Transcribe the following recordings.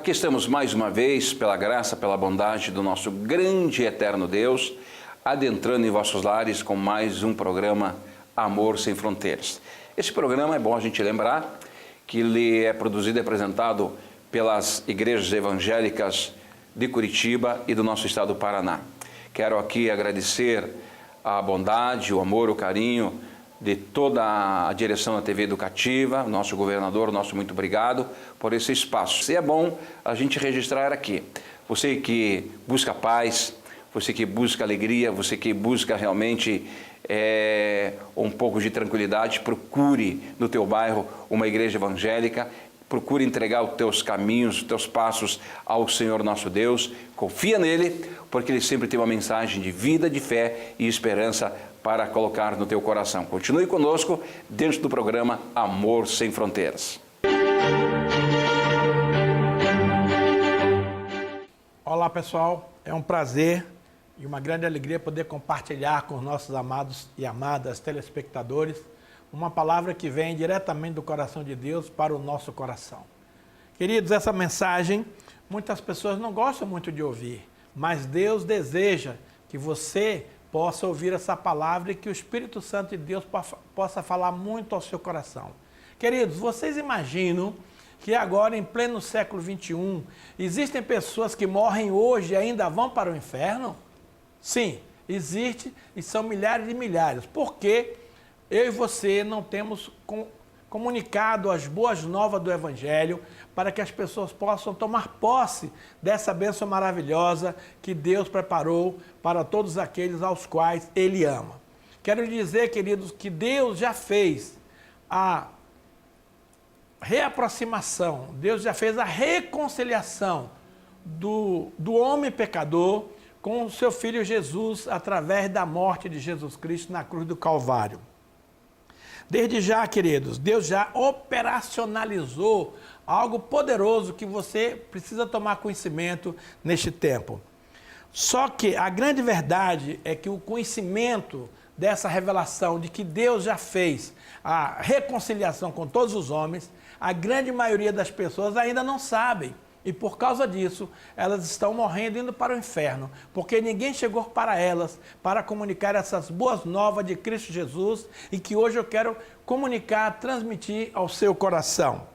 Aqui estamos mais uma vez, pela graça, pela bondade do nosso grande e eterno Deus, adentrando em vossos lares com mais um programa Amor Sem Fronteiras. Esse programa é bom a gente lembrar que ele é produzido e apresentado pelas igrejas evangélicas de Curitiba e do nosso estado do Paraná. Quero aqui agradecer a bondade, o amor, o carinho de toda a direção da TV Educativa, nosso governador, nosso muito obrigado por esse espaço. E é bom a gente registrar aqui. Você que busca paz, você que busca alegria, você que busca realmente um pouco de tranquilidade, procure no teu bairro uma igreja evangélica, procure entregar os teus caminhos, os teus passos ao Senhor nosso Deus, confia nele, porque ele sempre tem uma mensagem de vida, de fé e esperança para colocar no teu coração. Continue conosco dentro do programa Amor Sem Fronteiras. Olá pessoal, é um prazer e uma grande alegria poder compartilhar com os nossos amados e amadas telespectadores uma palavra que vem diretamente do coração de Deus para o nosso coração. Queridos, essa mensagem muitas pessoas não gostam muito de ouvir, mas Deus deseja que você possa ouvir essa palavra e que o Espírito Santo de Deus possa falar muito ao seu coração. Queridos, vocês imaginam que agora, em pleno século XXI, existem pessoas que morrem hoje e ainda vão para o inferno? Sim, existe e são milhares e milhares. Por quê? Eu e você não temos comunicado as boas novas do Evangelho para que as pessoas possam tomar posse dessa bênção maravilhosa que Deus preparou para todos aqueles aos quais Ele ama. Quero lhe dizer, queridos, que Deus já fez a reaproximação, Deus já fez a reconciliação do homem pecador com o seu Filho Jesus através da morte de Jesus Cristo na cruz do Calvário. Desde já, queridos, Deus já operacionalizou algo poderoso que você precisa tomar conhecimento neste tempo. Só que a grande verdade é que o conhecimento dessa revelação de que Deus já fez a reconciliação com todos os homens, a grande maioria das pessoas ainda não sabem. E por causa disso, elas estão morrendo indo para o inferno, porque ninguém chegou para elas para comunicar essas boas novas de Cristo Jesus e que hoje eu quero comunicar, transmitir ao seu coração.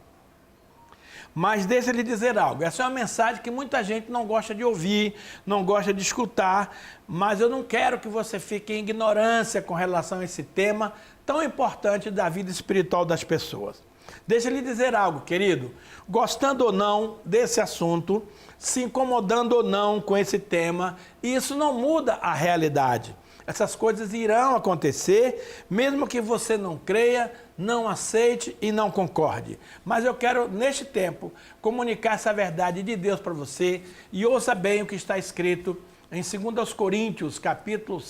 Mas deixa eu lhe dizer algo, essa é uma mensagem que muita gente não gosta de ouvir, não gosta de escutar, mas eu não quero que você fique em ignorância com relação a esse tema tão importante da vida espiritual das pessoas. Deixa eu lhe dizer algo, querido, gostando ou não desse assunto, se incomodando ou não com esse tema, isso não muda a realidade. Essas coisas irão acontecer, mesmo que você não creia, não aceite e não concorde. Mas eu quero, neste tempo, comunicar essa verdade de Deus para você e ouça bem o que está escrito em 2 Coríntios, capítulo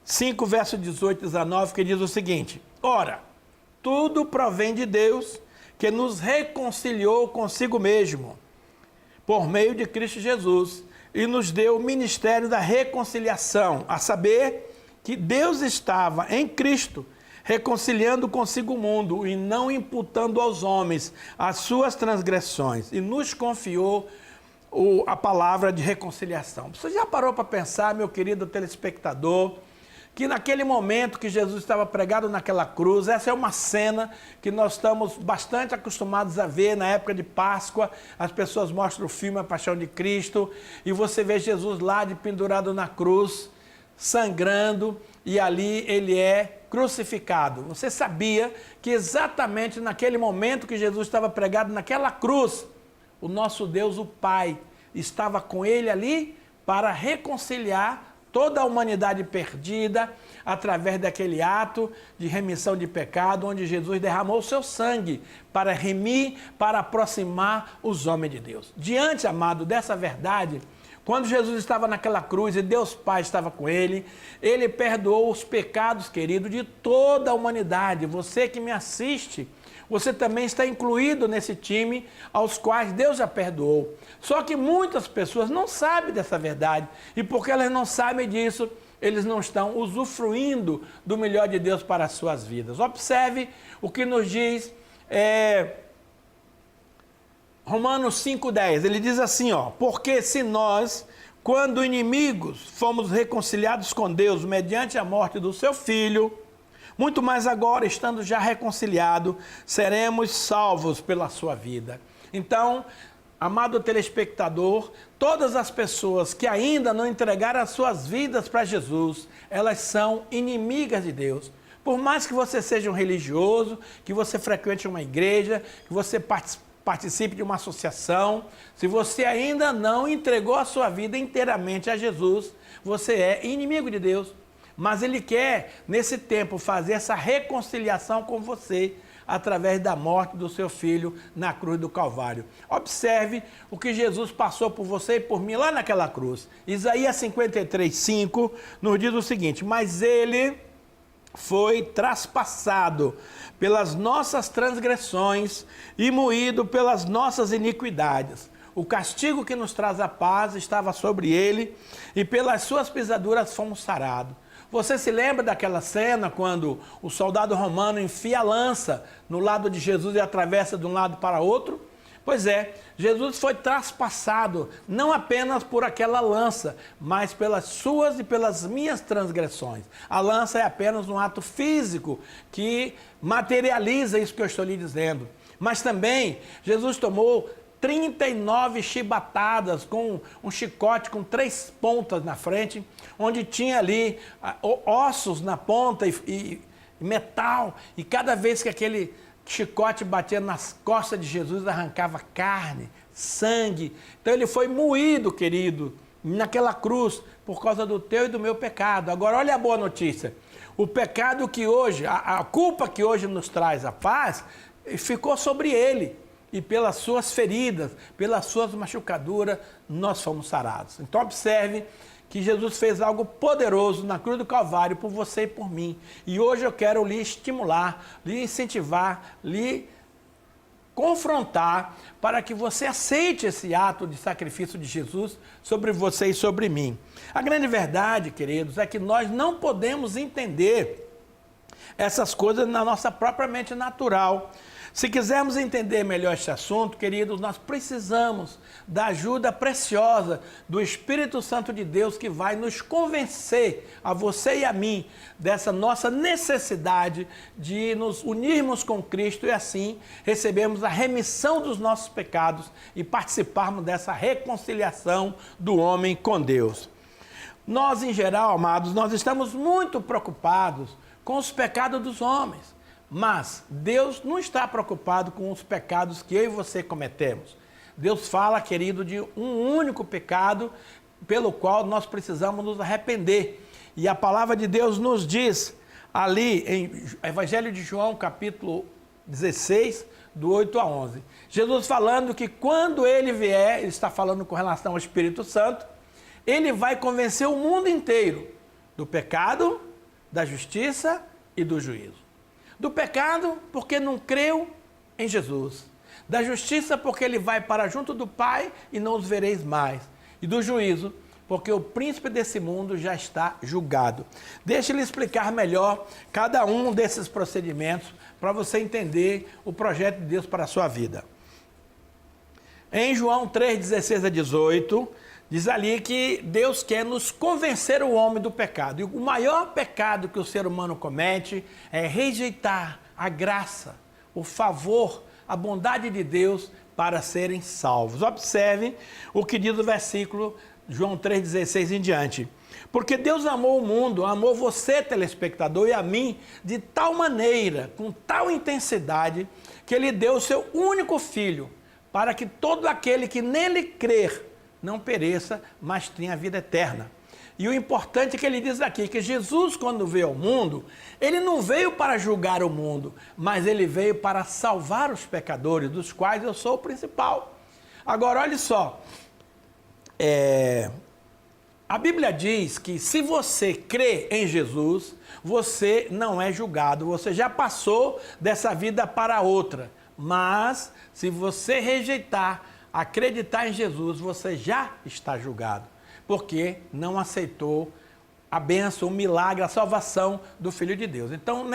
5, verso 18 e 19, que diz o seguinte: Ora, tudo provém de Deus, que nos reconciliou consigo mesmo, por meio de Cristo Jesus, e nos deu o ministério da reconciliação, a saber que Deus estava em Cristo, reconciliando consigo o mundo e não imputando aos homens as suas transgressões, e nos confiou a palavra de reconciliação. Você já parou para pensar, meu querido telespectador, que naquele momento que Jesus estava pregado naquela cruz, essa é uma cena que nós estamos bastante acostumados a ver na época de Páscoa, as pessoas mostram o filme A Paixão de Cristo, e você vê Jesus lá de pendurado na cruz, sangrando, e ali ele é crucificado. Você sabia que exatamente naquele momento que Jesus estava pregado naquela cruz, o nosso Deus, o Pai, estava com ele ali para reconciliar toda a humanidade perdida, através daquele ato de remissão de pecado, onde Jesus derramou o seu sangue para remir, para aproximar os homens de Deus. Diante, amado, dessa verdade, quando Jesus estava naquela cruz e Deus Pai estava com ele, ele perdoou os pecados, querido, de toda a humanidade. Você que me assiste, você também está incluído nesse time aos quais Deus já perdoou. Só que muitas pessoas não sabem dessa verdade. E porque elas não sabem disso, eles não estão usufruindo do melhor de Deus para as suas vidas. Observe o que nos diz Romanos 5,10, ele diz assim, ó, porque se nós, quando inimigos, fomos reconciliados com Deus mediante a morte do seu Filho, muito mais agora, estando já reconciliados, seremos salvos pela sua vida. Então, amado telespectador, todas as pessoas que ainda não entregaram as suas vidas para Jesus, elas são inimigas de Deus. Por mais que você seja um religioso, que você frequente uma igreja, que você participe de uma associação, se você ainda não entregou a sua vida inteiramente a Jesus, você é inimigo de Deus. Mas Ele quer, nesse tempo, fazer essa reconciliação com você, através da morte do seu Filho na cruz do Calvário. Observe o que Jesus passou por você e por mim lá naquela cruz. Isaías 53:5 nos diz o seguinte, mas Ele foi traspassado pelas nossas transgressões e moído pelas nossas iniquidades. O castigo que nos traz a paz estava sobre ele e pelas suas pisaduras fomos sarados. Você se lembra daquela cena quando o soldado romano enfia a lança no lado de Jesus e atravessa de um lado para outro? Pois é, Jesus foi traspassado não apenas por aquela lança, mas pelas suas e pelas minhas transgressões. A lança é apenas um ato físico que materializa isso que eu estou lhe dizendo. Mas também Jesus tomou 39 chibatadas com um chicote com 3 pontas na frente, onde tinha ali ossos na ponta e metal, e cada vez que aquele chicote batia nas costas de Jesus, arrancava carne, sangue. Então ele foi moído, querido, naquela cruz, por causa do teu e do meu pecado. Agora olha a boa notícia, o pecado que hoje, a culpa que hoje nos traz a paz, ficou sobre ele. E pelas suas feridas, pelas suas machucaduras, nós fomos sarados. Então observe que Jesus fez algo poderoso na cruz do Calvário por você e por mim. E hoje eu quero lhe estimular, lhe incentivar, lhe confrontar para que você aceite esse ato de sacrifício de Jesus sobre você e sobre mim. A grande verdade, queridos, é que nós não podemos entender essas coisas na nossa própria mente natural. Se quisermos entender melhor este assunto, queridos, nós precisamos da ajuda preciosa do Espírito Santo de Deus, que vai nos convencer, a você e a mim, dessa nossa necessidade de nos unirmos com Cristo e assim recebermos a remissão dos nossos pecados e participarmos dessa reconciliação do homem com Deus. Nós, em geral, amados, nós estamos muito preocupados com os pecados dos homens. Mas Deus não está preocupado com os pecados que eu e você cometemos. Deus fala, querido, de um único pecado pelo qual nós precisamos nos arrepender. E a palavra de Deus nos diz ali em Evangelho de João, capítulo 16, do 8 a 11. Jesus falando que quando ele vier, ele está falando com relação ao Espírito Santo, ele vai convencer o mundo inteiro do pecado, da justiça e do juízo. Do pecado, porque não creu em Jesus. Da justiça, porque ele vai para junto do Pai e não os vereis mais. E do juízo, porque o príncipe desse mundo já está julgado. Deixe-lhe explicar melhor cada um desses procedimentos para você entender o projeto de Deus para a sua vida. Em João 3, 16 a 18, diz ali que Deus quer nos convencer o homem do pecado. E o maior pecado que o ser humano comete é rejeitar a graça, o favor, a bondade de Deus para serem salvos. Observe o que diz o versículo João 3,16 em diante. Porque Deus amou o mundo, amou você, telespectador, e a mim, de tal maneira, com tal intensidade, que Ele deu o seu único Filho, para que todo aquele que nele crer não pereça, mas tenha vida eterna. E o importante é que ele diz aqui, que Jesus, quando veio ao mundo, ele não veio para julgar o mundo, mas ele veio para salvar os pecadores, dos quais eu sou o principal. Agora, olha só, a Bíblia diz que se você crê em Jesus, você não é julgado, você já passou dessa vida para outra. Mas, se você rejeitar, acreditar em Jesus, você já está julgado, porque não aceitou a bênção, o milagre, a salvação do Filho de Deus. Então,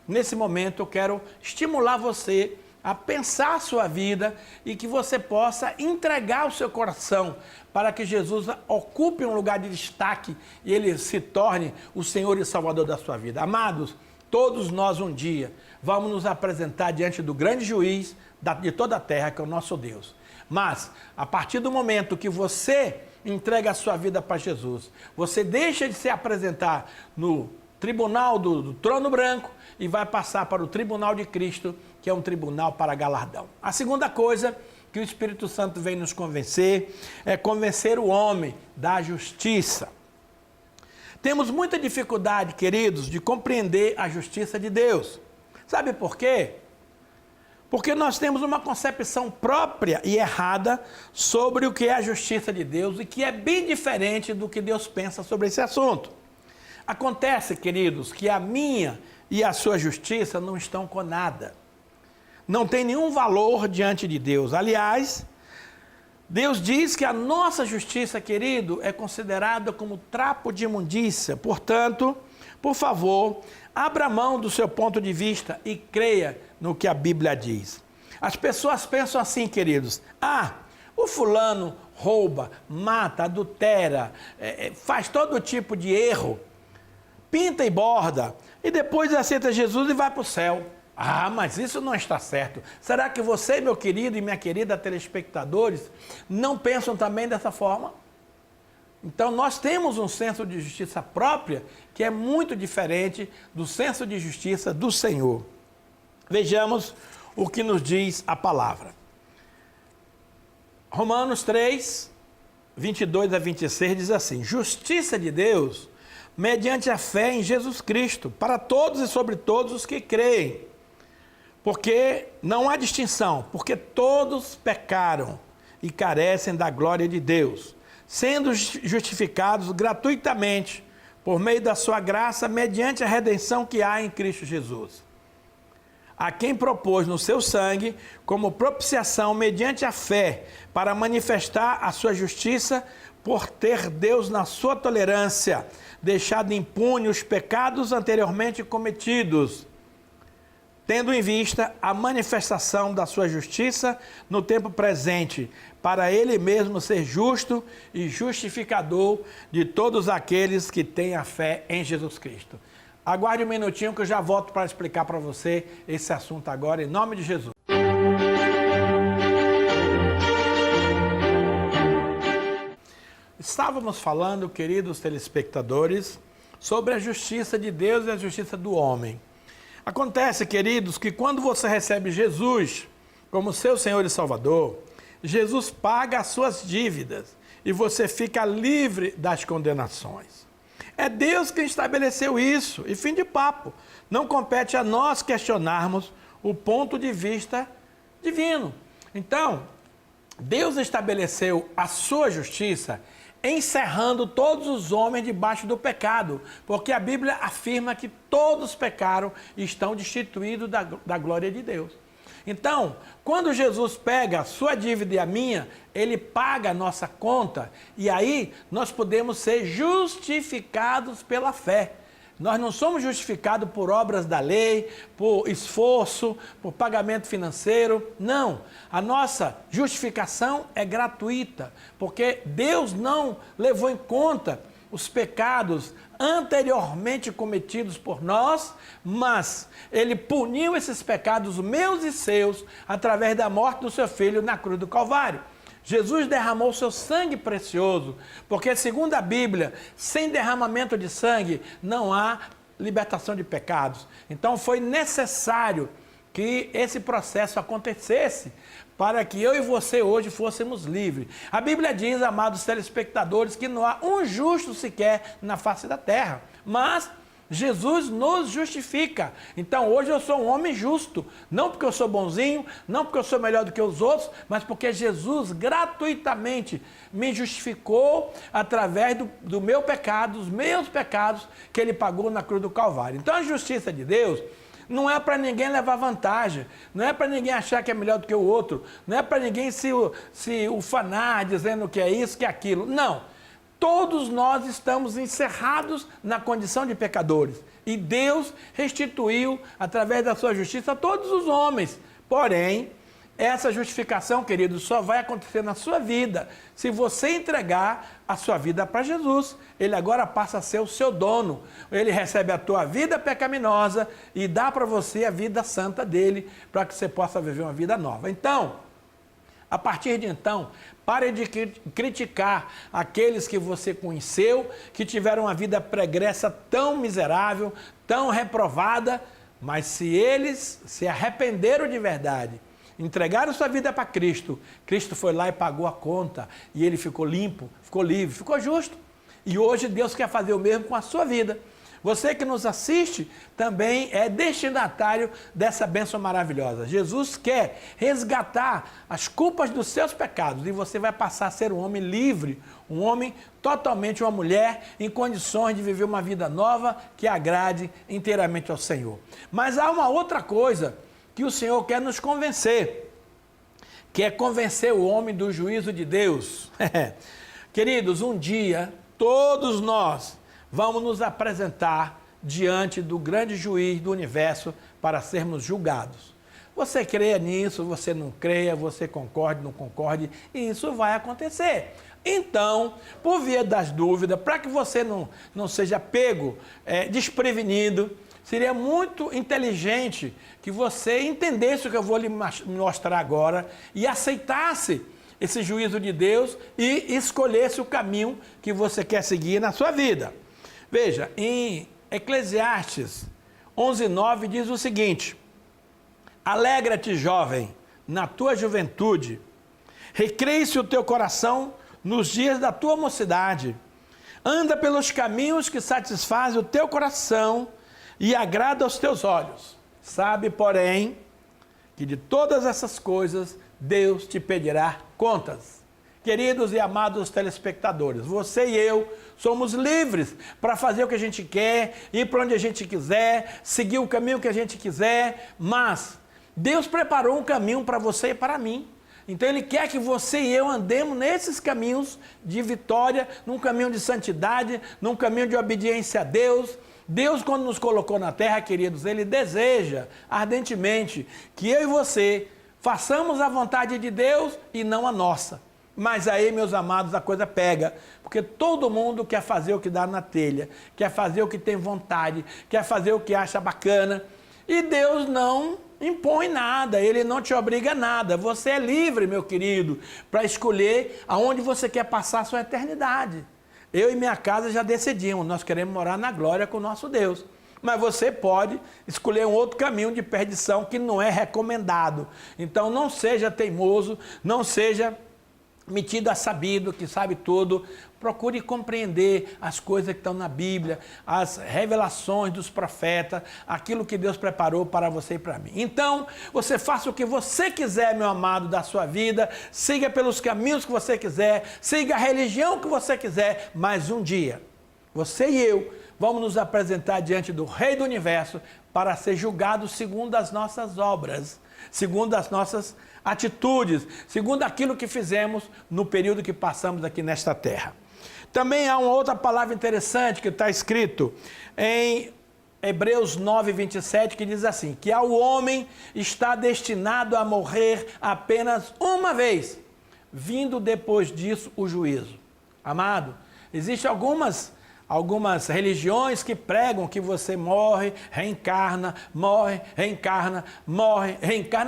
nesse momento, eu quero estimular você a pensar a sua vida e que você possa entregar o seu coração para que Jesus ocupe um lugar de destaque e ele se torne o Senhor e Salvador da sua vida. Amados, todos nós um dia vamos nos apresentar diante do grande juiz de toda a terra, que é o nosso Deus. Mas, a partir do momento que você entrega a sua vida para Jesus, você deixa de se apresentar no tribunal do trono branco e vai passar para o tribunal de Cristo, que é um tribunal para galardão. A segunda coisa que o Espírito Santo vem nos convencer é convencer o homem da justiça. Temos muita dificuldade, queridos, de compreender a justiça de Deus. Sabe por quê? Porque nós temos uma concepção própria e errada sobre o que é a justiça de Deus e que é bem diferente do que Deus pensa sobre esse assunto. Acontece, queridos, que a minha e a sua justiça não estão com nada. Não tem nenhum valor diante de Deus. Aliás, Deus diz que a nossa justiça, querido, é considerada como trapo de imundícia. Portanto, por favor, abra mão do seu ponto de vista e creia no que a Bíblia diz. As pessoas pensam assim, queridos: o fulano rouba, mata, adultera, faz todo tipo de erro, pinta e borda, e depois aceita Jesus e vai para o céu. Mas isso não está certo. Será que você, meu querido e minha querida telespectadores, não pensam também dessa forma? Então nós temos um senso de justiça própria que é muito diferente do senso de justiça do Senhor. Vejamos o que nos diz a palavra. Romanos 3, 22 a 26 diz assim: justiça de Deus mediante a fé em Jesus Cristo, para todos e sobre todos os que creem. Porque não há distinção, porque todos pecaram e carecem da glória de Deus, sendo justificados gratuitamente por meio da sua graça, mediante a redenção que há em Cristo Jesus, a quem propôs no seu sangue como propiciação mediante a fé, para manifestar a sua justiça, por ter Deus na sua tolerância deixado impune os pecados anteriormente cometidos, tendo em vista a manifestação da sua justiça no tempo presente, para ele mesmo ser justo e justificador de todos aqueles que têm a fé em Jesus Cristo. Aguarde um minutinho que eu já volto para explicar para você esse assunto agora, em nome de Jesus. Estávamos falando, queridos telespectadores, sobre a justiça de Deus e a justiça do homem. Acontece, queridos, que quando você recebe Jesus como seu Senhor e Salvador, Jesus paga as suas dívidas e você fica livre das condenações. É Deus quem estabeleceu isso, e fim de papo. Não compete a nós questionarmos o ponto de vista divino. Então, Deus estabeleceu a sua justiça encerrando todos os homens debaixo do pecado, porque a Bíblia afirma que todos pecaram e estão destituídos da glória de Deus. Então, quando Jesus pega a sua dívida e a minha, ele paga a nossa conta, e aí nós podemos ser justificados pela fé. Nós não somos justificados por obras da lei, por esforço, por pagamento financeiro. Não. A nossa justificação é gratuita, porque Deus não levou em conta os pecados anteriormente cometidos por nós, mas Ele puniu esses pecados meus e seus através da morte do seu Filho na cruz do Calvário. Jesus derramou seu sangue precioso, porque segundo a Bíblia, sem derramamento de sangue não há libertação de pecados. Então foi necessário que esse processo acontecesse para que eu e você hoje fôssemos livres. A Bíblia diz, amados telespectadores, que não há um justo sequer na face da terra, mas Jesus nos justifica. Então hoje eu sou um homem justo, não porque eu sou bonzinho, não porque eu sou melhor do que os outros, mas porque Jesus gratuitamente me justificou através do meu pecado, dos meus pecados que Ele pagou na cruz do Calvário. Então a justiça de Deus não é para ninguém levar vantagem, não é para ninguém achar que é melhor do que o outro, não é para ninguém se ufanar dizendo que é isso, que é aquilo. Não. Todos nós estamos encerrados na condição de pecadores. E Deus restituiu, através da sua justiça, a todos os homens, Porém, essa justificação, querido, só vai acontecer na sua vida se você entregar a sua vida para Jesus. Ele agora passa a ser o seu dono. Ele recebe a tua vida pecaminosa e dá para você a vida santa dele, para que você possa viver uma vida nova. Então, a partir de então, pare de criticar aqueles que você conheceu, que tiveram uma vida pregressa tão miserável, tão reprovada, mas se eles se arrependeram de verdade, entregaram sua vida para Cristo, Cristo foi lá e pagou a conta, e ele ficou limpo, ficou livre, ficou justo. E hoje Deus quer fazer o mesmo com a sua vida. Você que nos assiste também é destinatário dessa bênção maravilhosa. Jesus quer resgatar as culpas dos seus pecados e você vai passar a ser um homem livre, um homem totalmente, uma mulher em condições de viver uma vida nova que agrade inteiramente ao Senhor. Mas há uma outra coisa que o Senhor quer nos convencer, que é convencer o homem do juízo de Deus. Queridos, um dia todos nós vamos nos apresentar diante do grande juiz do universo para sermos julgados. Você creia nisso, você não creia, você concorde, não concorde, e isso vai acontecer. Então, por via das dúvidas, para que você não seja pego desprevenido, seria muito inteligente que você entendesse o que eu vou lhe mostrar agora e aceitasse esse juízo de Deus e escolhesse o caminho que você quer seguir na sua vida. Veja, em Eclesiastes 11:9 diz o seguinte: alegra-te, jovem, na tua juventude, recreie-se o teu coração nos dias da tua mocidade, anda pelos caminhos que satisfazem o teu coração e agrada aos teus olhos. Sabe, porém, que de todas essas coisas Deus te pedirá contas. Queridos e amados telespectadores, você e eu somos livres para fazer o que a gente quer, ir para onde a gente quiser, seguir o caminho que a gente quiser, mas Deus preparou um caminho para você e para mim. Então Ele quer que você e eu andemos nesses caminhos de vitória, num caminho de santidade, num caminho de obediência a Deus. Deus, quando nos colocou na terra, queridos, Ele deseja ardentemente que eu e você façamos a vontade de Deus e não a nossa. Mas aí, meus amados, a coisa pega, porque todo mundo quer fazer o que dá na telha, quer fazer o que tem vontade, quer fazer o que acha bacana, e Deus não impõe nada, Ele não te obriga a nada. Você é livre, meu querido, para escolher aonde você quer passar a sua eternidade. Eu e minha casa já decidimos, nós queremos morar na glória com o nosso Deus. Mas você pode escolher um outro caminho de perdição que não é recomendado. Então não seja teimoso, não seja metido a sabido, que sabe tudo. Procure compreender as coisas que estão na Bíblia, as revelações dos profetas, aquilo que Deus preparou para você e para mim. Então, você faça o que você quiser, meu amado, da sua vida, siga pelos caminhos que você quiser, siga a religião que você quiser, mas um dia, você e eu vamos nos apresentar diante do Rei do Universo para ser julgados segundo as nossas obras, segundo as nossas atitudes, segundo aquilo que fizemos no período que passamos aqui nesta terra. Também há uma outra palavra interessante que está escrito em Hebreus 9:27, que diz assim, que ao homem está destinado a morrer apenas uma vez, vindo depois disso o juízo. Amado, existem algumas religiões que pregam que você morre, reencarna,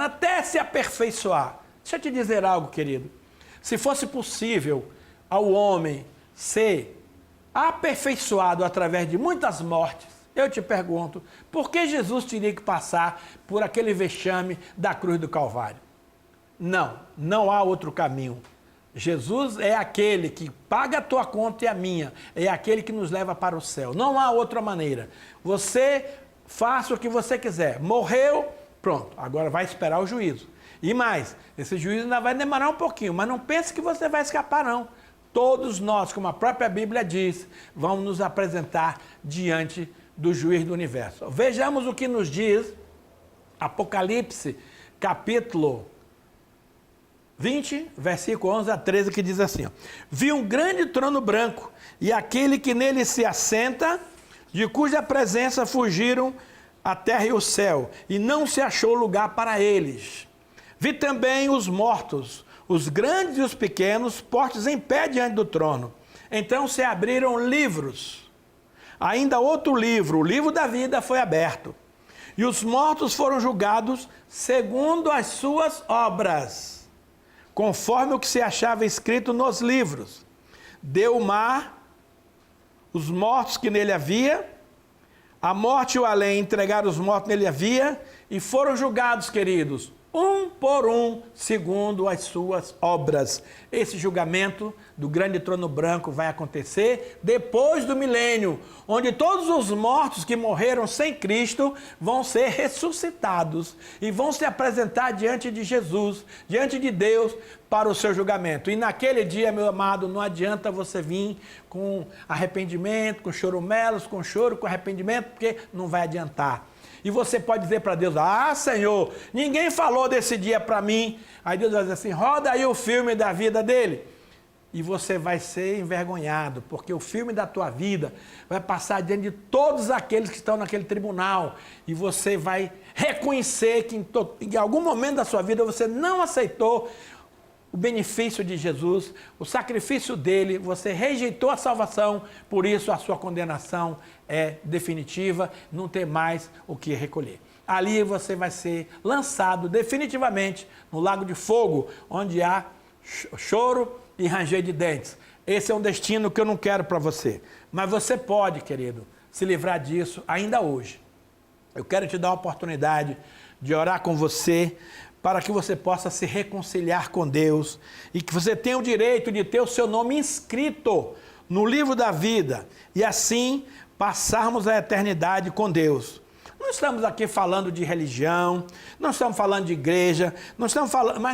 até se aperfeiçoar. Deixa eu te dizer algo, querido. Se fosse possível ao homem ser aperfeiçoado através de muitas mortes, eu te pergunto, por que Jesus teria que passar por aquele vexame da cruz do Calvário? Não há outro caminho. Jesus é aquele que paga a tua conta e a minha, é aquele que nos leva para o céu. Não há outra maneira. Você faça o que você quiser. Morreu, pronto, agora vai esperar o juízo. E mais, esse juízo ainda vai demorar um pouquinho, mas não pense que você vai escapar, não. Todos nós, como a própria Bíblia diz, vamos nos apresentar diante do juiz do universo. Vejamos o que nos diz Apocalipse, capítulo 20, versículo 11 a 13, que diz assim, ó, vi um grande trono branco, e aquele que nele se assenta, de cuja presença fugiram a terra e o céu, e não se achou lugar para eles. Vi também os mortos, os grandes e os pequenos, postos em pé diante do trono. Então se abriram livros. Ainda outro livro, o livro da vida, foi aberto. E os mortos foram julgados segundo as suas obras, conforme o que se achava escrito nos livros. Deu o mar, os mortos que nele havia, a morte e o além entregaram os mortos que nele havia, e foram julgados, queridos, um por um, segundo as suas obras. Esse julgamento do grande trono branco vai acontecer depois do milênio, onde todos os mortos que morreram sem Cristo vão ser ressuscitados e vão se apresentar diante de Jesus, diante de Deus, para o seu julgamento. E naquele dia, meu amado, não adianta você vir com arrependimento, com chorumelos, com choro, com arrependimento, porque não vai adiantar. E você pode dizer para Deus: ah, Senhor, ninguém falou desse dia para mim. Aí Deus vai dizer assim: roda aí o filme da vida dele. E você vai ser envergonhado, porque o filme da tua vida vai passar diante de todos aqueles que estão naquele tribunal. E você vai reconhecer que em algum momento da sua vida você não aceitou o benefício de Jesus, o sacrifício dele, você rejeitou a salvação, por isso a sua condenação é definitiva, não tem mais o que recolher. Ali você vai ser lançado definitivamente no lago de fogo, onde há choro e ranger de dentes. Esse é um destino que eu não quero para você, mas você pode, querido, se livrar disso ainda hoje. Eu quero te dar a oportunidade de orar com você, para que você possa se reconciliar com Deus e que você tenha o direito de ter o seu nome inscrito no livro da vida e assim passarmos a eternidade com Deus. Não estamos aqui falando de religião, não estamos falando de igreja, mas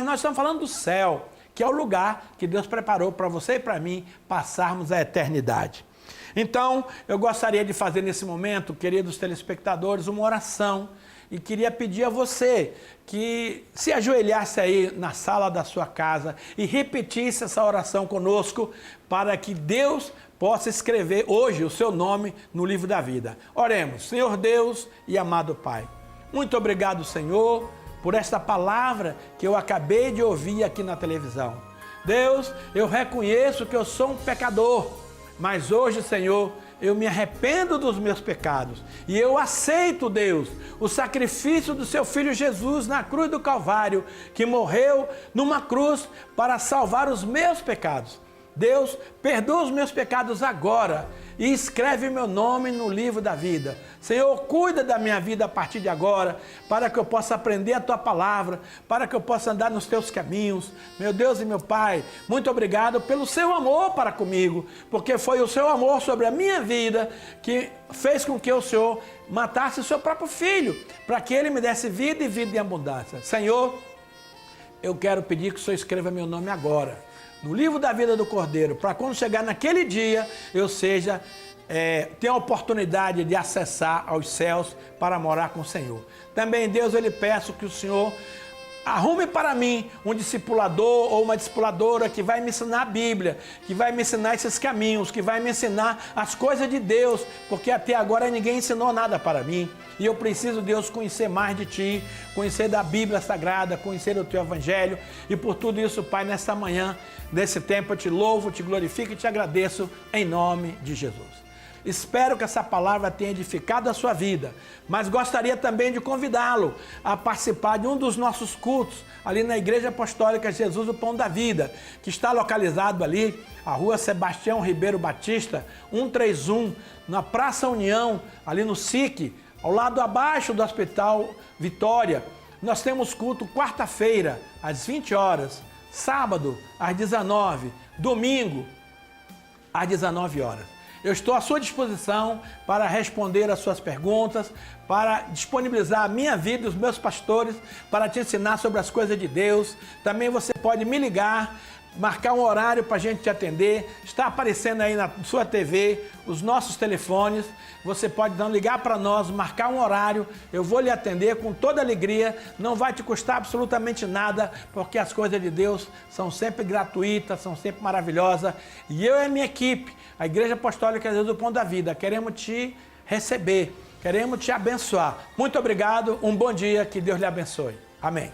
nós estamos falando do céu, que é o lugar que Deus preparou para você e para mim passarmos a eternidade. Então, eu gostaria de fazer nesse momento, queridos telespectadores, uma oração. E queria pedir a você que se ajoelhasse aí na sala da sua casa e repetisse essa oração conosco para que Deus possa escrever hoje o seu nome no livro da vida. Oremos. Senhor Deus e amado Pai, muito obrigado, Senhor, por esta palavra que eu acabei de ouvir aqui na televisão. Deus, eu reconheço que eu sou um pecador, mas hoje, Senhor, eu me arrependo dos meus pecados e eu aceito, Deus, o sacrifício do seu Filho Jesus na cruz do Calvário, que morreu numa cruz para salvar os meus pecados. Deus, perdoa os meus pecados agora e escreve meu nome no livro da vida. Senhor, cuida da minha vida a partir de agora, para que eu possa aprender a Tua palavra, para que eu possa andar nos Teus caminhos. Meu Deus e meu Pai, muito obrigado pelo Seu amor para comigo, porque foi o Seu amor sobre a minha vida que fez com que o Senhor matasse o Seu próprio Filho, para que Ele me desse vida e vida em abundância. Senhor, eu quero pedir que o Senhor escreva meu nome agora no livro da vida do Cordeiro, para quando chegar naquele dia, eu tenha a oportunidade de acessar aos céus para morar com o Senhor. Também, Deus, eu lhe peço que o Senhor arrume para mim um discipulador ou uma discipuladora que vai me ensinar a Bíblia, que vai me ensinar esses caminhos, que vai me ensinar as coisas de Deus, porque até agora ninguém ensinou nada para mim. E eu preciso, Deus, conhecer mais de Ti, conhecer da Bíblia Sagrada, conhecer o Teu Evangelho. E por tudo isso, Pai, nesta manhã, nesse tempo, eu Te louvo, Te glorifico e Te agradeço em nome de Jesus. Espero que essa palavra tenha edificado a sua vida, mas gostaria também de convidá-lo a participar de um dos nossos cultos, ali na Igreja Apostólica Jesus, o Pão da Vida, que está localizado ali, a rua Sebastião Ribeiro Batista, 131, na Praça União, ali no SIC, ao lado abaixo do Hospital Vitória. Nós temos culto quarta-feira, às 20 horas, sábado, às 19, domingo, às 19 horas. Eu estou à sua disposição para responder às suas perguntas, para disponibilizar a minha vida e os meus pastores para te ensinar sobre as coisas de Deus. Também você pode me ligar, marcar um horário para a gente te atender. Está aparecendo aí na sua TV os nossos telefones. Você pode então ligar para nós, marcar um horário. Eu vou lhe atender com toda alegria. Não vai te custar absolutamente nada, porque as coisas de Deus são sempre gratuitas, são sempre maravilhosas. E eu e a minha equipe, a Igreja Apostólica Jesus do Pão da Vida, queremos te receber, queremos te abençoar. Muito obrigado, um bom dia, que Deus lhe abençoe. Amém.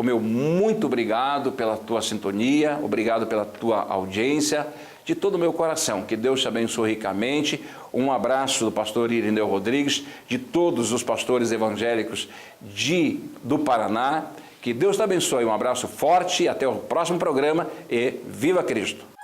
Meu muito obrigado pela tua sintonia, obrigado pela tua audiência, de todo o meu coração. Que Deus te abençoe ricamente. Um abraço do pastor Irineu Rodrigues, de todos os pastores evangélicos do Paraná. Que Deus te abençoe. Um abraço forte, até o próximo programa e viva Cristo!